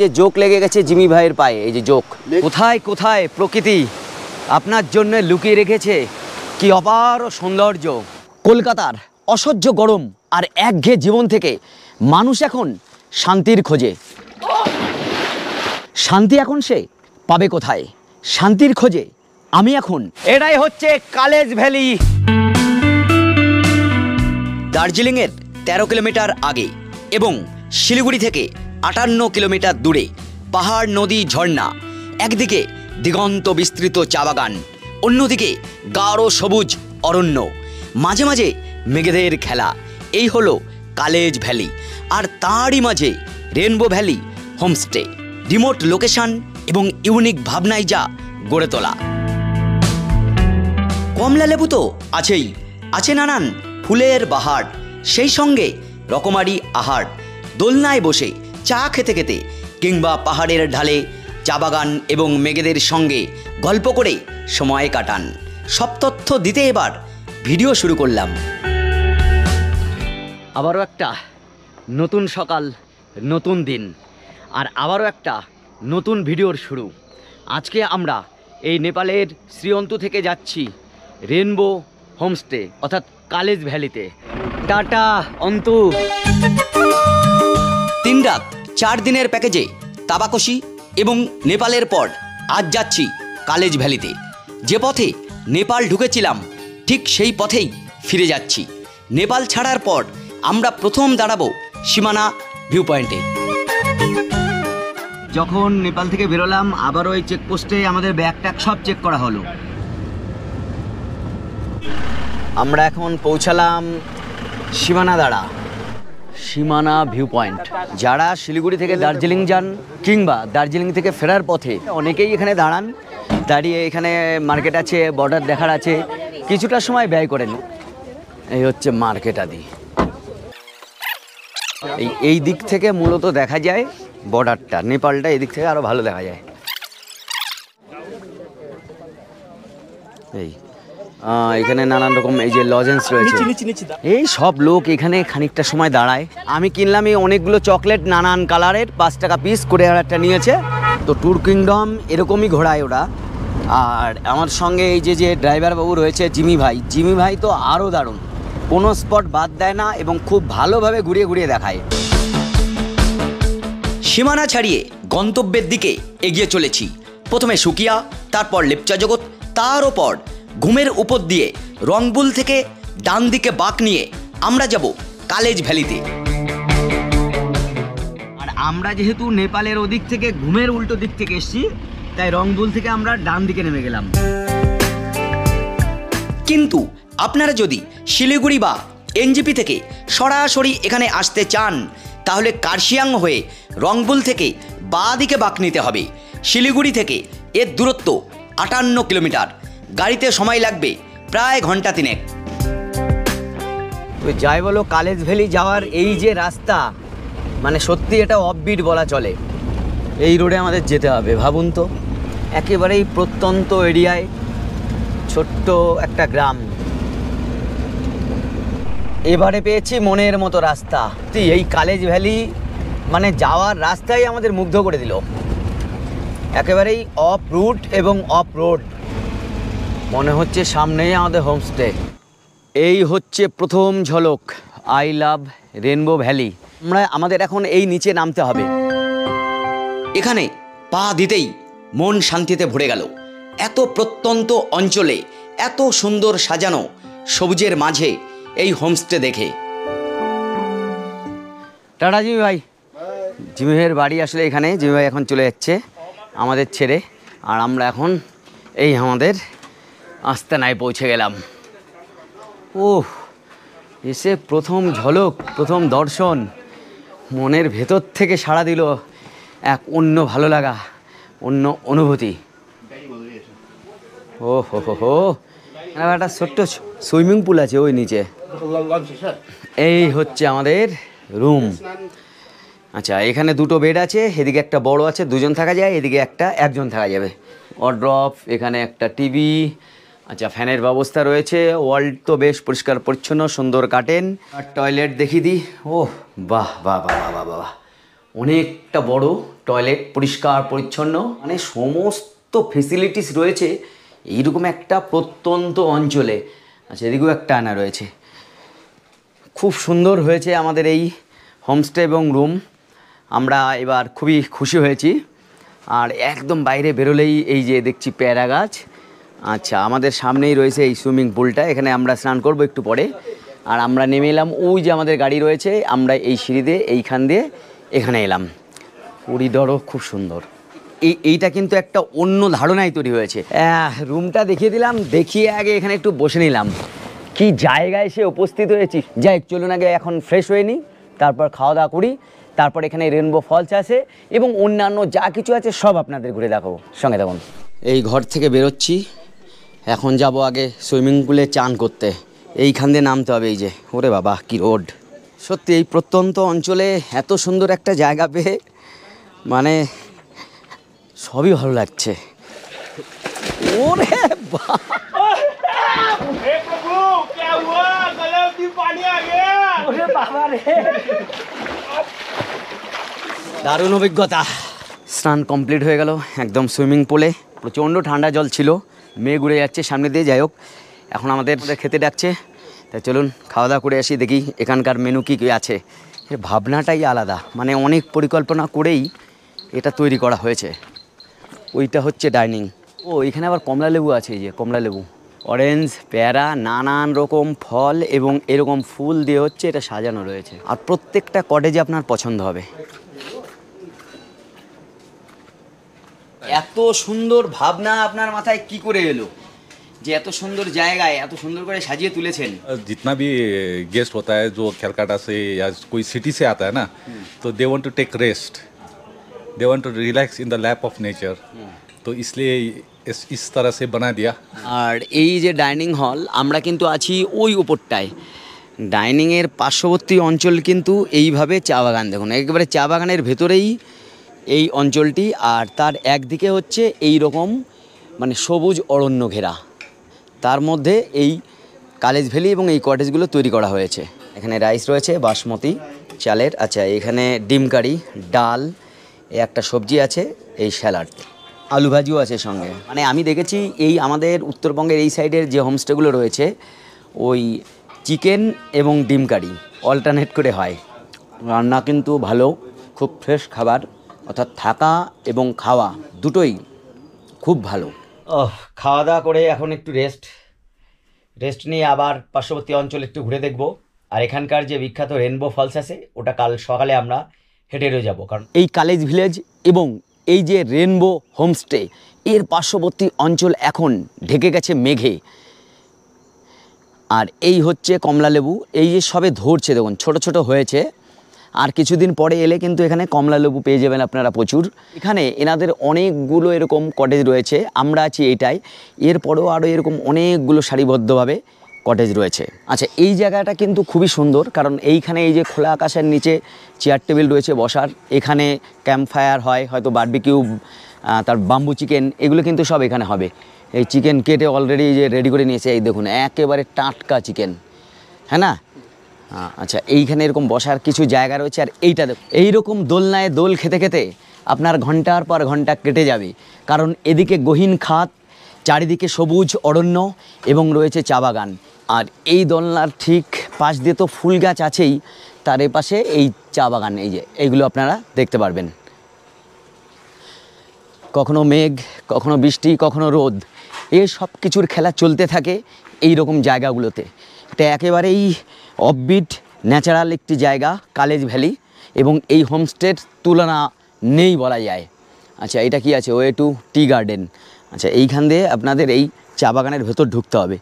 যে জোক লেগে গেছে জিমি ভাইয়ের পায়ে, এই যে জোক। কোথায় কোথায় প্রকৃতি আপনার জন্য লুকিয়ে রেখেছে কি অপার সৌন্দর্য। কলকাতার অসহ্য গরম আর একঘেয়ে জীবন থেকে মানুষ এখন শান্তির খোঁজে। শান্তি এখন সে পাবে কোথায়? শান্তির খোঁজে আমি এখন। এটাই হচ্ছে কালেজ ভ্যালি। দার্জিলিংয়ের 13 কিলোমিটার আগে এবং শিলিগুড়ি থেকে 58 কিলোমিটার দূরে পাহাড়, নদী, ঝর্ণা। একদিকে দিগন্ত বিস্তৃত চা বাগান, অন্যদিকে গাঢ় সবুজ অরণ্য, মাঝে মাঝে মেঘেদের খেলা। এই হলো কালেজ ভ্যালি। আর তারই মাঝে rainbow valley homestay. Remote location এবং ইউনিক ভাবনায় যা গড়ে তোলা। কমলা লেবু তো আছেই, আছে নানান ফুলের বাহার, সেই সঙ্গে রকমারি আহার। দোলনায় বসে চা খেতে খেতে কিংবা পাহাড়ের ঢালে চা বাগান এবং মেঘেদের সঙ্গে গল্প করে সময় কাটান। সব তথ্য দিতে এবার ভিডিও শুরু করলাম। আবারও একটা নতুন সকাল, নতুন দিন, আর আবারও একটা নতুন ভিডিওর শুরু। আজকে আমরা এই নেপালের শ্রীঅন্তু থেকে যাচ্ছি রেনবো হোমস্টে অর্থাৎ কালেজ ভ্যালিতে। টাটা অন্তু। 3 রাত 4 দিনের প্যাকেজে তাবাকশি এবং নেপালের পর আজ যাচ্ছি কালেজ ভ্যালিতে। যে পথে নেপাল ঢুকেছিলাম ঠিক সেই পথেই ফিরে যাচ্ছি। নেপাল ছাড়ার পর আমরা প্রথম দাঁড়াবো সীমানা ভিউ পয়েন্টে। যখন নেপাল থেকে বেরোলাম আবার ওই চেকপোস্টে আমাদের ব্যাগ ট্যাগ সব চেক করা হলো। আমরা এখন পৌঁছালাম সীমানা ভিউ পয়েন্ট। যারা শিলিগুড়ি থেকে দার্জিলিং যান কিংবা দার্জিলিং থেকে ফেরার পথে অনেকেই এখানে দাঁড়ান, দাঁড়িয়ে এখানে মার্কেট আছে, বর্ডার দেখার আছে, কিছুটা সময় ব্যয় করেন। এই হচ্ছে মার্কেট আদি। এই দিক থেকে মূলত দেখা যায় বর্ডারটা, নেপালটা এই দিক থেকে আরো ভালো দেখা যায়। এখানে নানান রকম এই যে লজেন্স রয়েছে, এই সব লোক এখানে খানিকটা সময় দাঁড়ায়। আমি কিনলাম এই অনেকগুলো চকলেট নানান কালারের, 5 টাকা পিস করে একটা নিয়েছে। তো ট্যুর কিংডম এরকমই ঘোরায় ওরা। আর আমার সঙ্গে এই যে ড্রাইভার বাবু রয়েছে জিমি ভাই তো আরও দারুণ, কোনো স্পট বাদ দেয় না এবং খুব ভালোভাবে ঘুরিয়ে ঘুরিয়ে দেখায়। সীমানা ছাড়িয়ে গন্তব্যের দিকে এগিয়ে চলেছি। প্রথমে সুকিয়া, তারপর লেপচা জগৎ, তার ওপর ঘুমের উপর দিয়ে রংপুল থেকে ডান দিকে বাঁক নিয়ে আমরা যাব কালেজ ভ্যালিতে। আর আমরা যেহেতু নেপালের ওদিক থেকে ঘুমের উল্টো দিক থেকে এসেছি, তাই রংপুল থেকে আমরা ডান দিকে নেমে গেলাম। কিন্তু আপনারা যদি শিলিগুড়ি বা এনজিপি থেকে সরাসরি এখানে আসতে চান তাহলে কার্শিয়াং হয়ে রংপুল থেকে বাঁ দিকে বাঁক নিতে হবে। শিলিগুড়ি থেকে এর দূরত্ব 58 কিলোমিটার, গাড়িতে সময় লাগবে প্রায় ঘন্টা 3। যাই বলো, কালেজ ভ্যালি যাওয়ার এই যে রাস্তা, মানে সত্যি এটা অফবিট বলা চলে। এই রোডে আমাদের যেতে হবে, ভাবুন তো, একেবারেই প্রত্যন্ত এরিয়ায় ছোট্ট একটা গ্রাম। এবারে পেয়েছি মনের মতো রাস্তা। এই কালেজ ভ্যালি মানে যাওয়ার রাস্তাই আমাদের মুগ্ধ করে দিল। একেবারেই অফ রুট এবং অফ রোড, মনে হচ্ছে সামনেই আমাদের হোমস্টে। এই হচ্ছে প্রথম ঝলক আই লাভ রেনবো ভ্যালি। আমাদের এখন এই নিচে নামতে হবে। এখানে পা দিতেই মন শান্তিতে ভরে গেল। এত প্রত্যন্ত অঞ্চলে এত সুন্দর সাজানো সবুজের মাঝে এই হোমস্টে দেখে। টাটা জিমি ভাই। জিমি ভাইয়ের বাড়ি আসলে এখানে। জিমি ভাই এখন চলে যাচ্ছে আমাদের ছেড়ে, আর আমরা এখন এই আমাদের আস্তানায় পৌঁছে গেলাম। ওহ, এসে প্রথম ঝলক, প্রথম দর্শন মনের ভেতর থেকে সাড়া দিল এক অন্য ভালো লাগা, অন্য অনুভূতি। ও হো হো হো, একটা ছোট্ট সুইমিং পুল আছে ওই নিচে। এই হচ্ছে আমাদের রুম। আচ্ছা, এখানে 2টো বেড আছে, এদিকে একটা বড় আছে, 2জন থাকা যায়, এদিকে একজন থাকা যাবে। ওয়ার্ড্রপ, এখানে একটা টিভি, আচ্ছা ফ্যানের ব্যবস্থা রয়েছে। ওয়াল তো বেশ পরিষ্কার পরিচ্ছন্ন, সুন্দর কাটেন। আর টয়লেট দেখিয়ে দিই। ওহ বাহ বাহ বাহ বাহ বাহ, অনেকটা বড় টয়লেট পরিষ্কার পরিচ্ছন্ন, মানে সমস্ত ফেসিলিটিস রয়েছে এইরকম একটা প্রত্যন্ত অঞ্চলে। আচ্ছা, এদিকেও একটা আয়না রয়েছে। খুব সুন্দর হয়েছে আমাদের এই হোমস্টে এবং রুম। আমরা এবার খুবই খুশি হয়েছি। আর একদম বাইরে বেরোলেই এই যে দেখছি পেয়ারা গাছ। আচ্ছা, আমাদের সামনেই রয়েছে এই সুইমিং পুলটা, এখানে আমরা স্নান করব একটু পরে। আর আমরা নেমে এলাম, ওই যে আমাদের গাড়ি রয়েছে, আমরা এই সিঁড়ি দিয়ে এইখান দিয়ে এখানে এলাম। করিডরও খুব সুন্দর। এইটা কিন্তু একটা অন্য ধারণায় তৈরি হয়েছে। রুমটা দেখিয়ে দিলাম, দেখিয়ে আগে এখানে একটু বসে নিলাম। কি জায়গায় এসে উপস্থিত হয়েছি। যাই চলুন আগে এখন ফ্রেশ হয়ে নিই, তারপর খাওয়া দাওয়া করি, তারপর এখানে রেনবো ফলস আছে এবং অন্যান্য যা কিছু আছে সব আপনাদের ঘুরে দেখাবো। সঙ্গে থাকুন। এই ঘর থেকে বেরোচ্ছি, এখন যাব আগে সুইমিং পুলে চান করতে। এইখান দিয়ে নামতে হবে। এই যে, ওরে বাবা কি রোড! সত্যি এই প্রত্যন্ত অঞ্চলে এত সুন্দর একটা জায়গা পেয়ে মানে সবই ভালো লাগছে। ওরে দারুণ অভিজ্ঞতা। স্নান কমপ্লিট হয়ে গেল একদম সুইমিং পুলে। প্রচণ্ড ঠান্ডা জল ছিল, মেঘ উড়ে যাচ্ছে সামনে দিয়ে। যাই হোক, এখন আমাদের খেতে ডাকছে, তাই চলুন খাওয়া দাওয়া করে আসি, দেখি এখানকার মেনু কী কী আছে। এর ভাবনাটাই আলাদা, মানে অনেক পরিকল্পনা করেই এটা তৈরি করা হয়েছে। ওইটা হচ্ছে ডাইনিং। ও, এখানে আবার কমলা লেবু আছে। এই যে কমলা লেবু, অরেঞ্জ, পেয়ারা, নানান রকম ফল এবং এরকম ফুল দিয়ে হচ্ছে এটা সাজানো রয়েছে। আর প্রত্যেকটা কটেজে আপনার পছন্দ হবে। এত সুন্দর ভাবনা আপনার মাথায় কি করে এলো যে এত সুন্দর জায়গায় এত সুন্দর করে সাজিয়ে তুলেছেন? जितना भी गेस्ट होता है जो कैलकाटा से या कोई सिटी से आता है ना, तो they want to take rest, they want to relax in the lap of nature, तो इसलिए इस तरह से बना दिया। আর এই যে ডাইনিং হল, আমরা কিন্তু আছি ওই উপরটায়। ডাইনিংয়ের পার্শ্ববর্তী অঞ্চল কিন্তু এইভাবে চা বাগান, দেখুন একেবারে চা বাগানের ভেতরেই এই অঞ্চলটি। আর তার একদিকে হচ্ছে এই রকম মানে সবুজ অরণ্য ঘেরা, তার মধ্যে এই কলেজ ভ্যালি এবং এই কটেজগুলো তৈরি করা হয়েছে। এখানে রাইস রয়েছে বাসমতি চালের। আচ্ছা, এখানে ডিম কারি, ডাল, একটা সবজি আছে, এই স্যালাড, আলু ভাজিও আছে সঙ্গে। মানে আমি দেখেছি এই আমাদের উত্তরবঙ্গের এই সাইডের যে হোমস্টেগুলো রয়েছে, ওই চিকেন এবং ডিম কারি অল্টারনেট করে হয়। রান্না কিন্তু ভালো, খুব ফ্রেশ খাবার, অর্থাৎ থাকা এবং খাওয়া দুটোই খুব ভালো। খাওয়া দাওয়া করে এখন একটু রেস্ট নিয়ে আবার পার্শ্ববর্তী অঞ্চল একটু ঘুরে দেখব। আর এখানকার যে বিখ্যাত রেনবো ফলস আছে, ওটা কাল সকালে আমরা হেঁটে রয়ে যাবো। কারণ এই কলেজ ভিলেজ এবং এই যে রেনবো হোমস্টে, এর পার্শ্ববর্তী অঞ্চল এখন ঢেকে গেছে মেঘে। আর এই হচ্ছে কমলা লেবু, এই যে সবে ধরছে, দেখুন ছোট ছোট হয়েছে। আর কিছুদিন পরে এলে কিন্তু এখানে কমলা লেবু পেয়ে যাবেন আপনারা প্রচুর। এখানে এনাদের অনেকগুলো এরকম কটেজ রয়েছে, আমরা আছি এইটাই। এরপরেও আরও এরকম অনেকগুলো সারিবদ্ধভাবে কটেজ রয়েছে। আচ্ছা, এই জায়গাটা কিন্তু খুবই সুন্দর, কারণ এইখানে এই যে খোলা আকাশের নিচে চেয়ার টেবিল রয়েছে বসার। এখানে ক্যাম্প ফায়ার হয়, হয়তো বারবিকিউ, তার বাম্বু চিকেন, এগুলো কিন্তু সব এখানে হবে। এই চিকেন কেটে অলরেডি যে রেডি করে নিয়েছে, এই দেখুন একেবারে টাটকা চিকেন, হ্যাঁ না? আচ্ছা, এইখানে এরকম বসার কিছু জায়গা রয়েছে। আর এইটা দেখুন, এইরকম দোলনায় দোল খেতে খেতে আপনার ঘন্টার পর ঘন্টা কেটে যাবে, কারণ এদিকে গহীন খাত, চারিদিকে সবুজ অরণ্য এবং রয়েছে চা বাগান। আর এই দোলনার ঠিক পাশ দিয়ে তো ফুল গাছ আছেই, তার এপাশে এই চা বাগান, এই যে এইগুলো আপনারা দেখতে পারবেন। কখনো মেঘ, কখনো বৃষ্টি, কখনো রোদ, এই সব কিছুর খেলা চলতে থাকে এই রকম জায়গাগুলোতে। এটা একেবারেই অফবিট ন্যাচারাল একটি জায়গা কলেজ ভ্যালি, এবং এই হোমস্টের তুলনা নেই বলা যায়। আচ্ছা, এটা কি আছে? Way to tea garden. আচ্ছা, এইখান দিয়ে আপনাদের এই চা বাগানের ভেতর ঢুকতে হবে।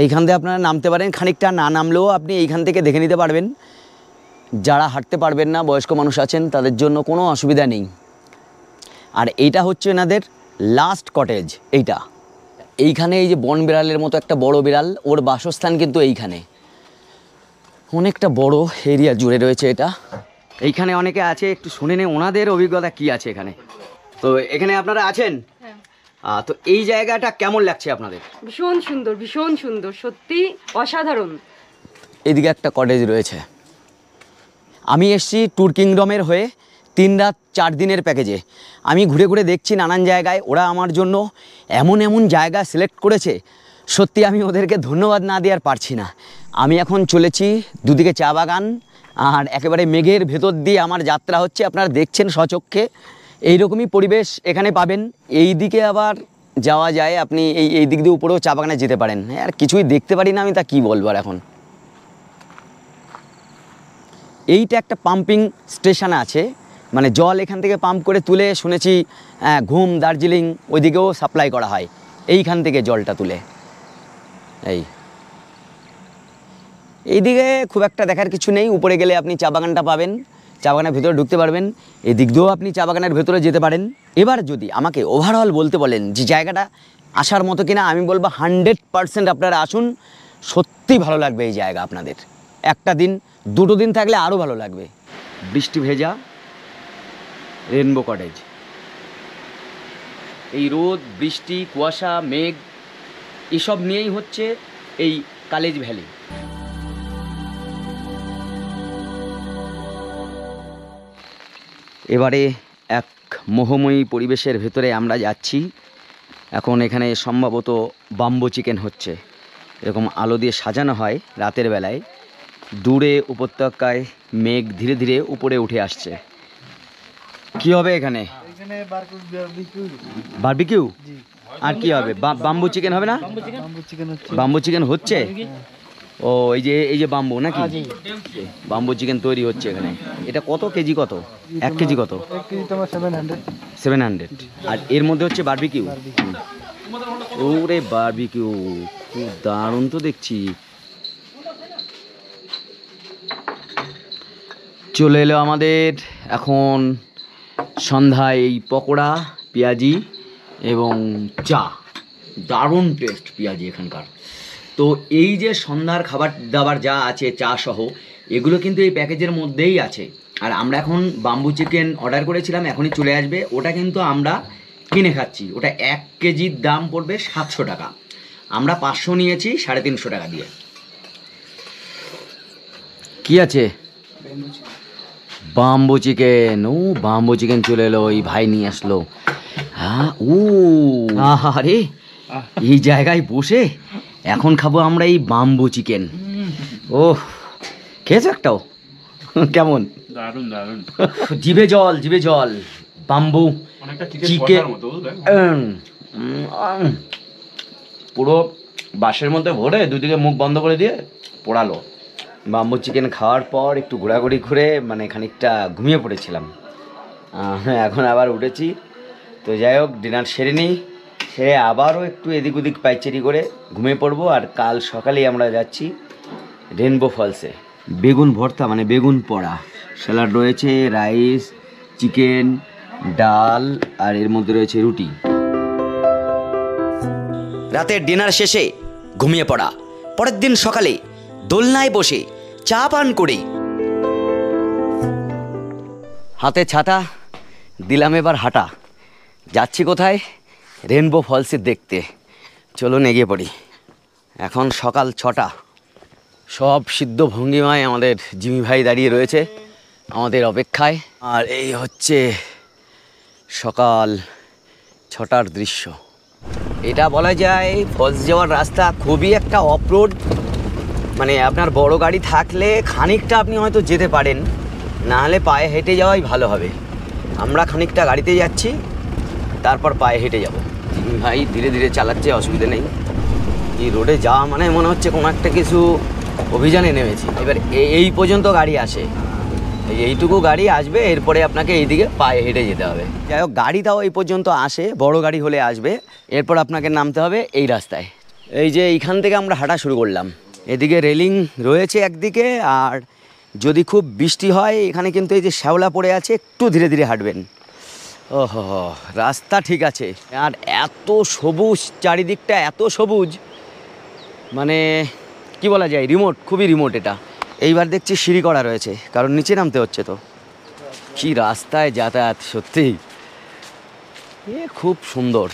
এইখান দিয়ে আপনারা নামতে পারেন, খানিকটা না নামলেও আপনি এইখান থেকে দেখে নিতে পারবেন। যারা হাঁটতে পারবেন না, বয়স্ক মানুষ আছেন, তাদের জন্য কোনো অসুবিধা নেই। আর এইটা হচ্ছে এনাদের লাস্ট কটেজ। এইখানে এই যে বন বিড়ালের মতো একটা বড় বিড়াল, ওর বাসস্থান কিন্তু এইখানে। অনেকটা বড় এরিয়া জুড়ে রয়েছে এটা। এইখানে অনেকে আছে, একটু শুনে নে ওনাদের অভিজ্ঞতা কি আছে এখানে। তো এখানে আপনারা আছেন, তো এই জায়গাটা কেমন লাগছে আপনাদের? ভীষণ সুন্দর, ভীষণ সুন্দর, সত্যি অসাধারণ। এদিকে একটা কটেজ রয়েছে, আমি এসেছি ট্যুর কিংডমের হয়ে 3 রাত 4 দিনের প্যাকেজে। আমি ঘুরে ঘুরে দেখছি নানান জায়গায়, ওরা আমার জন্য এমন এমন জায়গা সিলেক্ট করেছে, সত্যি আমি ওদেরকে ধন্যবাদ না দেওয়ার পারছি না। আমি এখন চলেছি দুদিকে চা বাগান আর একেবারে মেঘের ভেতর দিয়ে আমার যাত্রা হচ্ছে, আপনারা দেখছেন স্বচক্ষে। এইরকমই পরিবেশ এখানে পাবেন। এই দিকে আবার যাওয়া যায়, আপনি এই দিক দিয়ে উপরেও চা বাগানে যেতে পারেন। আর কিছুই দেখতে পারি না আমি, তা কী বলবো আর এখন। এইটা একটা পাম্পিং স্টেশন আছে, মানে জল এখান থেকে পাম্প করে তুলে শুনেছি ঘুম, দার্জিলিং ওইদিকেও সাপ্লাই করা হয় এইখান থেকে জলটা তুলে। এইদিকে খুব একটা দেখার কিছু নেই, উপরে গেলে আপনি চা বাগানটা পাবেন, চা বাগানের ভেতরে ঢুকতে পারবেন, এদিক দিয়েও আপনি চা বাগানের ভেতরে যেতে পারেন। এবার যদি আমাকে ওভারঅল বলতে বলেন যে জায়গাটা আসার মতো কিনা, আমি বলবো 100% আপনারা আসুন, সত্যি ভালো লাগবে এই জায়গা আপনাদের। একটা দিন 2টো দিন থাকলে আরও ভালো লাগবে। বৃষ্টি ভেজা রেনবো কটেজ, এই রোদ, বৃষ্টি, কুয়াশা, মেঘ এসব নিয়েই হচ্ছে এই কালেজ ভ্যালি। এবারে এক মোহময়ী পরিবেশের ভেতরে আমরা যাচ্ছি। এখন এখানে সম্ভবত বাম্বু চিকেন হচ্ছে, এরকম আলো দিয়ে সাজানো হয় রাতের বেলায়। দূরে উপত্যকায় মেঘ ধীরে ধীরে উপরে উঠে আসছে। কি হবে এখানে? বারবিকিউ। আর কি হবে? বাম্বু চিকেন হবে না? বাম্বু চিকেন হচ্ছে। ও এই যে বাম্বু নাকি? বাম্বু চিকেন তৈরি হচ্ছে এখানে। এটা কত কেজি? কত 1 কেজি কত? 700। আর এর মধ্যে হচ্ছে বারবিকিউ। ওরে বারবিকিউ, খুব দারুণ তো দেখছি। চলে এলো আমাদের এখন সন্ধ্যায় এই পকোড়া, পেঁয়াজি এবং চা। দারুণ টেস্ট পেঁয়াজি এখানকার। তো এই যে সন্ধ্যার খাবার দাবার যা আছে চা সহ, এগুলো কিন্তু এই প্যাকেজের মধ্যেই আছে। আর আমরা এখন বাম্বু চিকেন অর্ডার করেছিলাম, এখনই চলে আসবে। ওটা কিন্তু আমরা কিনে খাচ্ছি, ওটা 1 কেজির দাম পড়বে 700 টাকা। আমরা 500 নিয়েছি 350 টাকা দিয়ে। কি আছে? Bamboo chicken. ও বাম্বু চিকেন চলে এলো, এই ভাই নিয়ে আসলো। হ্যাঁ, ও আরে এই জায়গায় বসে এখন খাবো আমরা এই বাম্বু চিকেন। ও খেয়েছো একটাও? কেমন? দারুণ দারুণ, জিভে জল, জিভে জল। বাম্বু চিকেন পুরো বাঁশের মধ্যে ভরে দুদিকে মুখ বন্ধ করে দিয়ে পোড়ালো। বাম্বু চিকেন খাওয়ার পর একটু ঘোরাঘুরি ঘুরে মানে খানিকটা ঘুমিয়ে পড়েছিলাম। এখন আবার উঠেছি। তো যাই হোক, ডিনার সেরে নিই, সেরে আবারও একটু এদিক ওদিক পাইচারি করে ঘুমিয়ে পড়বো। আর কাল সকালেই আমরা যাচ্ছি রেনবো ফলসে। বেগুন ভর্তা মানে বেগুন পোড়া, স্যালাড রয়েছে, রাইস, চিকেন, ডাল আর এর মধ্যে রয়েছে রুটি। রাতের ডিনার শেষে ঘুমিয়ে পড়া, পরের দিন সকালে দোলনায় বসে চা পান করে হাতে ছাতা দিলাম এবার হাঁটা। যাচ্ছি কোথায়? রেনবো ফলসে দেখতে। চলুন এগিয়ে পড়ি। এখন সকাল 6টা, সব সিদ্ধ ভঙ্গিমায় আমাদের জিমি ভাই দাঁড়িয়ে রয়েছে আমাদের অপেক্ষায়। আর এই হচ্ছে সকাল 6টার দৃশ্য। এটা বলা যায় ফলস যাওয়ার রাস্তা খুবই একটা অফরোড, মানে আপনার বড় গাড়ি থাকলে খানিকটা আপনি হয়তো যেতে পারেন, না হলে পায়ে হেঁটে যাওয়াই ভালো হবে। আমরা খানিকটা গাড়িতে যাচ্ছি, তারপর পায়ে হেঁটে যাব। জিমি ভাই ধীরে ধীরে চালাচ্ছে, অসুবিধা নেই। এই রোডে যাওয়া মানে মনে হচ্ছে কোনো একটা কিছু অভিযানে নেমেছি। এবার এই পর্যন্ত গাড়ি আসে, এইটুকু গাড়ি আসবে, এরপরে আপনাকে এইদিকে পায়ে হেঁটে যেতে হবে। যাই হোক, গাড়িটাও এই পর্যন্ত আসে, বড় গাড়ি হলে আসবে, এরপর আপনাকে নামতে হবে এই রাস্তায়। এই যে এইখান থেকে আমরা হাঁটা শুরু করলাম। এদিকে রেলিং রয়েছে একদিকে, আর যদি খুব বৃষ্টি হয় এখানে কিন্তু এই যে শ্যাওলা পড়ে আছে, একটু ধীরে ধীরে হাঁটবেন। ওহো, রাস্তা ঠিক আছে। আর এত সবুজ চারিদিকটা, এত সবুজ, মানে কি বলা যায়, রিমোট, খুবই রিমোট এটা। এইবার দেখছি সিঁড়ি করা রয়েছে, কারণ নিচে নামতে হচ্ছে। তো কি রাস্তায় যাতায়াত, সত্যিই এ খুব সুন্দর।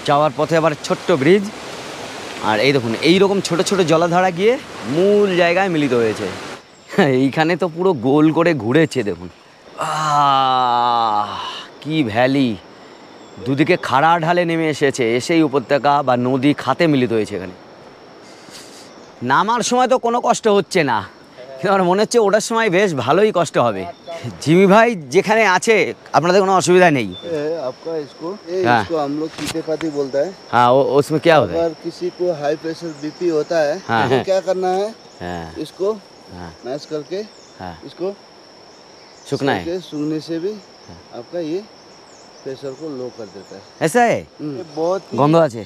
যাওয়ার পথে আবার ছোট্ট ব্রিজ, আর এই দেখুন এইরকম ছোট ছোট জলাধারা গিয়ে মূল জায়গায় মিলিত হয়েছে। এইখানে তো পুরো গোল করে ঘুরেছে দেখুন। কি ভ্যালি, দুদিকে খাড়া ঢালে নেমে এসেছে, এসেই উপত্যকা বা নদী খাতে মিলিত হয়েছে এখানে। নামার সময় তো কোনো কষ্ট হচ্ছে না, কিন্তু আমার মনে হচ্ছে ওটার সময় বেশ ভালোই কষ্ট হবে। জিমি ভাই যেখানে আছে আপনাদের কোনো অসুবিধা নেই? आपका इसको हाँ। इसको हम लोग कीटेपाती बोलता है। हाँ, वो उसमें क्या होता है? अगर किसी को हाई प्रेशर बीपी होता है हाँ। तो क्या करना है, हाँ, इसको हाँ, मैश करके हाँ, इसको सूखना है। करके सूंघने से भी आपका ये प्रेशर को लो कर देता है। ऐसा है? ये बहुत ही গন্ধ আছে।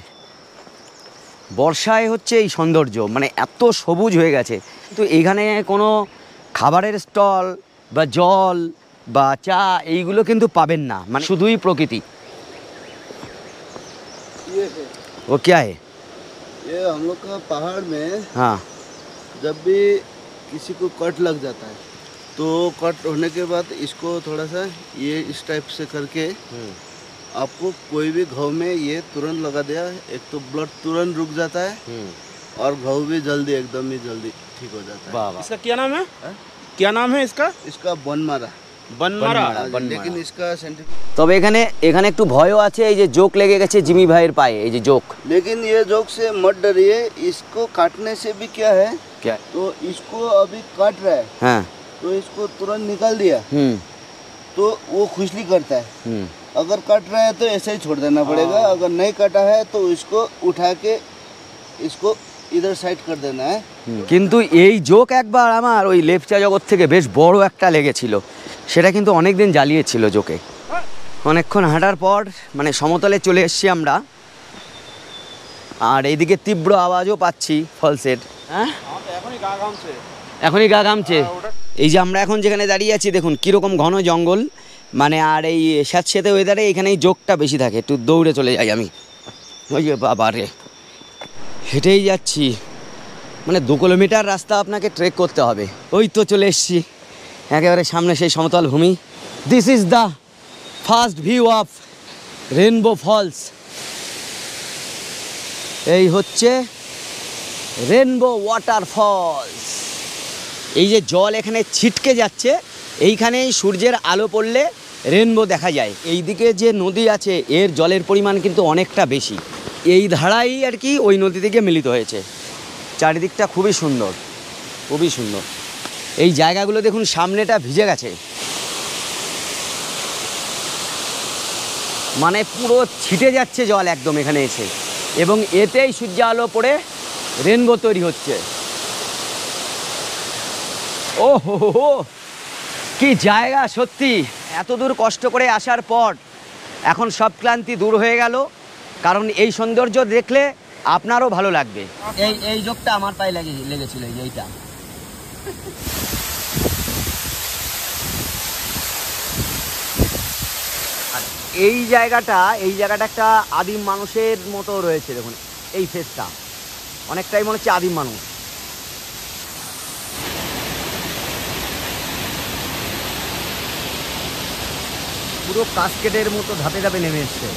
বর্ষায় হচ্ছে এই সৌন্দর্য, মানে এত সবুজ হয়ে গেছে, কিন্তু এখানে কোনো খাবারের স্টল বা জল বা চা এইগুলো কিন্তু পাবেন না, মানে শুধুই প্রকৃতি। ये है, ও क्या है? ये हम लोग का पहाड़ में हाँ, जब भी किसी को कट लग जाता है तो कट होने के बाद इसको थोड़ा सा ये इस टाइप से करके आपको कोई भी घाव में ये तुरंत लगा दिया, एक तो ब्लड तुरंत रुक जाता है और घाव भी जल्दी एकदम ही जल्दी ठीक हो जाता है। বাহ বাহ। इसका क्या नाम है? क्या नाम है इसका? इसका बनमारा, बनमारा। लेकिन इसका साइंटिफिक, তবে এখানে এখানে একটু ভয়ও আছে, এই যে জোক লেগে গেছে জিমি ভাইয়ের পায়ে, এই যে জোক। लेकिन ये जोक से मत डरिए, इसको काटने से भी क्या है, क्या? तो इसको अभी काट रहा है হ্যাঁ, तो इसको तुरंत निकाल दिया হুম तो वो खुजली करता है। হুম। अगर कट रहा है तो ऐसे ही छोड़ देना पड़ेगा, अगर नहीं कटा है तो इसको उठा के इसको इधर साइड कर देना है। কিন্তু এই জোক একবার আমার ওই লেপচা জগৎ থেকে বেশ বড় একটা লেগেছিল, সেটা কিন্তু অনেক দিন জ্বালিয়েছিল জোকে। অনেকক্ষণ হাঁটার পর মানে সমতলে চলে এসেছি আমরা, আর এইদিকে তীব্র আওয়াজও পাচ্ছি ফলসের। হ্যাঁ, এখনই গা ঘামছে। এই যে আমরা এখন যেখানে দাঁড়িয়ে আছি দেখুন কীরকম ঘন জঙ্গল, মানে আর এই স্যাঁতস্যাঁতে ওয়েদারে এখানে এই জোকটা বেশি থাকে। একটু দৌড়ে চলে যাই আমি, ওই যে বাবা রে, হেঁটেই যাচ্ছি, মানে 2 কিলোমিটার রাস্তা আপনাকে ট্রেক করতে হবে। ওই তো চলে এসেছি একেবারে সামনে সেই সমতল ভূমি। This is the first view of Rainbow Falls. এই হচ্ছে রেনবো ওয়াটারফলস। এই যে জল এখানে ছিটকে যাচ্ছে, এইখানেই সূর্যের আলো পড়লে রেনবো দেখা যায়। এইদিকে যে নদী আছে এর জলের পরিমাণ কিন্তু অনেকটা বেশি, এই ধারাই আর কি ওই নদী থেকে মিলিত হয়েছে। চারিদিকটা খুবই সুন্দর, খুবই সুন্দর। এই জায়গাগুলো দেখুন সামনেটা ভিজে গেছে, মানে পুরো ছিটে যাচ্ছে জল একদম এখানে এসে, এবং এতেই সূর্য আলো পড়ে রেনবো তৈরি হচ্ছে। ও হো হো, কি জায়গা সত্যি। এত দূর কষ্ট করে আসার পর এখন সব ক্লান্তি দূর হয়ে গেল, কারণ এই সৌন্দর্য দেখলে আপনারও ভালো লাগবে। এই জোকটা আমার পায়ে লেগেছিল, এইটা। এই জায়গাটা একটা আদিম মানুষের মতো রয়েছে দেখুন, এই ফেসটা অনেকটাই মনে হচ্ছে আদিম মানুষ। পুরো কাস্কেটের মতো ধাপে ধাপে নেমে এসছে।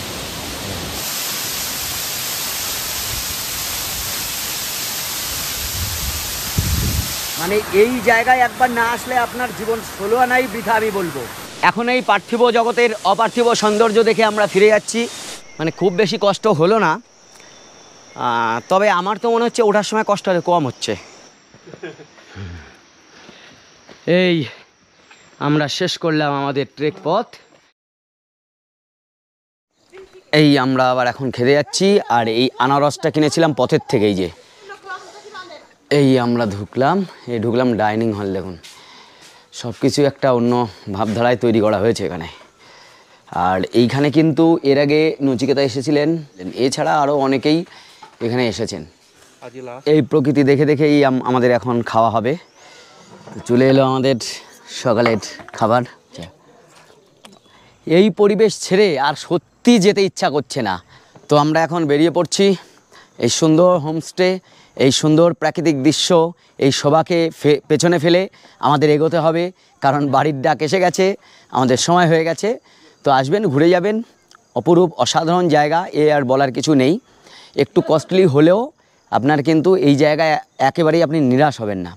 মানে এই জায়গায় একবার না আসলে আপনার জীবন 16 আনাই বৃথা আমি বলবো। এখন এই পার্থিব জগতের অপার্থিব সৌন্দর্য দেখে আমরা ফিরে যাচ্ছি, মানে খুব বেশি কষ্ট হলো না, তবে আমার তো মনে হচ্ছে ওঠার সময় কষ্ট কম হচ্ছে। এই আমরা শেষ করলাম আমাদের ট্রেক পথ। এই আমরা আবার এখন খেতে যাচ্ছি, আর এই আনারসটা কিনেছিলাম পথের থেকে। এই আমরা ঢুকলাম ডাইনিং হল। দেখুন সব কিছু একটা অন্য ভাবধারায় তৈরি করা হয়েছে এখানে। আর এইখানে কিন্তু এর আগে নচিকেতা এসেছিলেন, এছাড়া আরও অনেকেই এখানে এসেছেন। এই প্রকৃতি দেখে দেখেই আমাদের এখন খাওয়া হবে। তো চলে এলো আমাদের সকালের খাবার। এই পরিবেশ ছেড়ে আর সত্যি যেতে ইচ্ছা করছে না। তো আমরা এখন বেরিয়ে পড়ছি। এই সুন্দর হোমস্টে, এই সুন্দর প্রাকৃতিক দৃশ্য, এই শোভাকে পেছনে ফেলে আমাদের এগোতে হবে, কারণ বাড়ির ডাক এসে গেছে, আমাদের সময় হয়ে গেছে। তো আসবেন, ঘুরে যাবেন, অপরূপ অসাধারণ জায়গা, এ আর বলার কিছু নেই। একটু কস্টলি হলেও আপনার কিন্তু এই জায়গায় একেবারেই আপনি নিরাশ হবেন না।